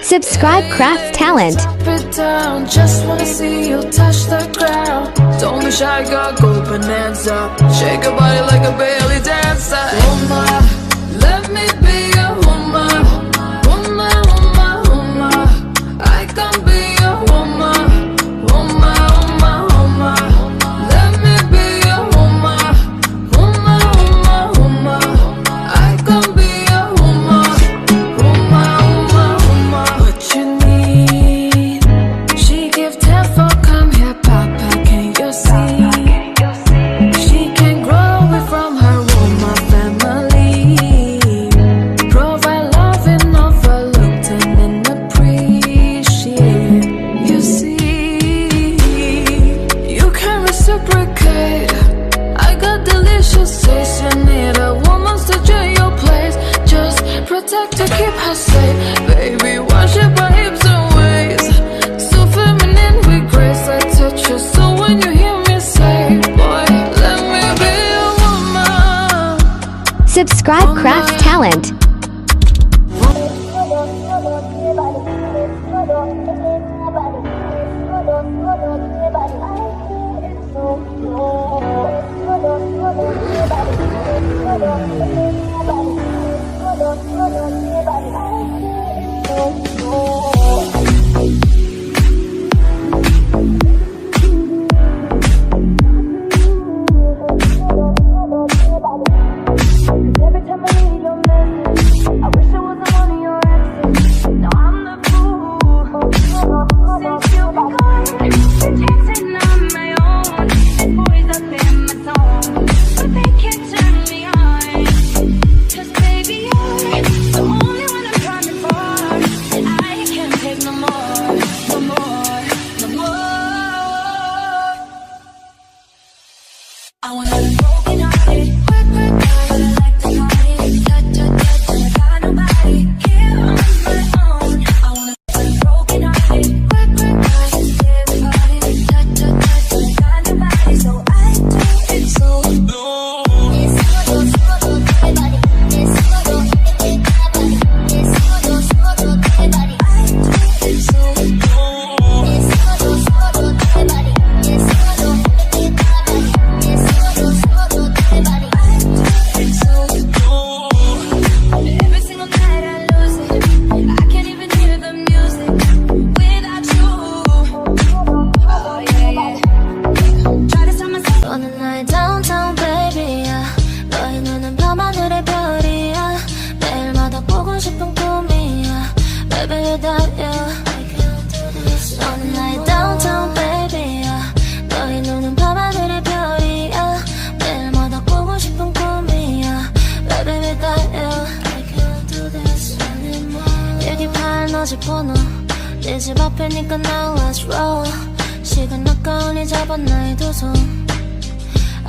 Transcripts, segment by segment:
Subscribe Craft Talent. Drop it down, just wanna see you touch the ground. Don't be shy, girl, go bonanza. Shake your body like a belly dancer. Woman, let me be your woman. Woman, woman, woman. I can be your woman. Woman, woman, woman. Let me be your woman. Woman, woman, woman. I can be your woman. Woman, woman, woman. What you need? She give 10 for come here, Papa. Can you see? She can grow it from her woman family. Provide love and overlooked and appreciate. You see, you can reciprocate. I got delicious taste. You need a woman's to join your place. Just protect her, keep her safe. Baby, worship her hips and waist. So feminine with grace. I touch you so when you hear me say, boy, let me be your woman. Subscribe Craft Talent. Every time I read your message, I wish I wasn't one of your exes. Now I'm the fool. Since you've been gone, been chasing on my own. And boys up in my zone, but they can't turn me on. 'Cause baby, you're the only one I'm coming for. And I can't take no more, no more, no more. I wanna be broken hearted, quick, quick, but I like to party. Touch, touch, touch, and I got nobody here on my own. I wanna be broken hearted, quick, quick, but I just live the party. Touch, touch, touch, and I got nobody, so I do it so. It's solo, solo, everybody. It's solo, everybody. It's solo, solo, everybody. I do it so. It's solo, solo, everybody. It's solo, everybody. It's solo, solo, everybody. I do it so. Every single night I lose it. I can't even hear the music without you. Oh yeah, yeah. Try to tell myself on the night downtown, baby. 너의 눈은 밤하늘의 별이야. 매일마다 보고 싶은 꿈이야. Baby, without you, I can't do this. On the night downtown, baby. 너의 눈은 밤하늘의 별이야. 매일마다 보고 싶은 꿈이야. Baby, without you, I can't do this anymore. 얘기할 너 집 번호. 내 집 앞이니까 now let's roll. 시간 아까우니 잡아 나의 두 손.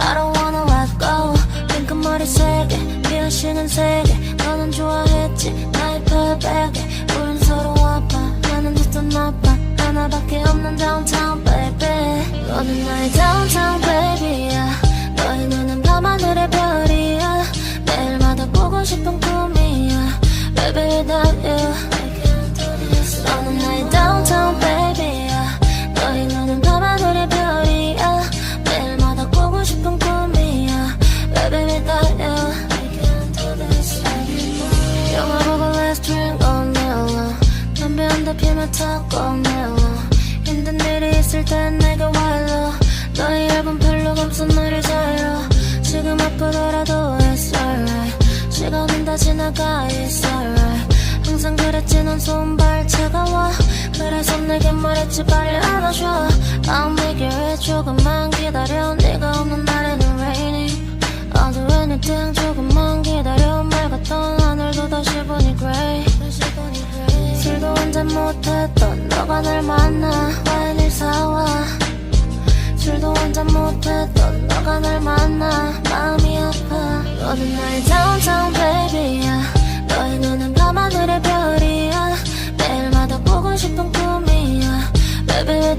I don't wanna let go. 핑크머리 세개 피어싱은 세개 너는 좋아했지 나의 펄백에 우린 서로 아파 나는 듣던 나빠 하나밖에 없는 downtown baby. 너는 나의 downtown baby야. 너의 눈은 밤하늘의 별이야. 매일마다 보고 싶은 꿈이야. Baby, without you I can't do this. 너는 나의 downtown baby야. 너의 눈은 밤하늘의 별이야. 매일마다 보고 싶은 꿈이야. Baby, without you I can't do this anymore. 영화 보고 let's drink all night long. 담배 한 대 피며 talk all night long. 힘든 일이 있을 땐 내게 와일러. 너의 얇은 팔로 감싼 나를 자유로. 지금 아프더라도 it's alright. 시간은 다 지나가 it's alright. 항상 그랬지 넌 손발 차가워. 그래서 내게 말했지 빨리 안아줘. I'll make it right. 조금만 기다려. 네가 없는 날에는 rainy. I'll do anything. 조금만 기다려. 맑았던 하늘도 다시 보니 gray. 술도 한잔 못했던 너가 날 만나 와인을 사와. 술도 한잔 못했던 너가 날 만나 마음이 아파. 너는 나의 downtown baby야. 너의 눈은 밤하늘의 별이야. 매일마다 보고 싶은 꿈이야. Baby,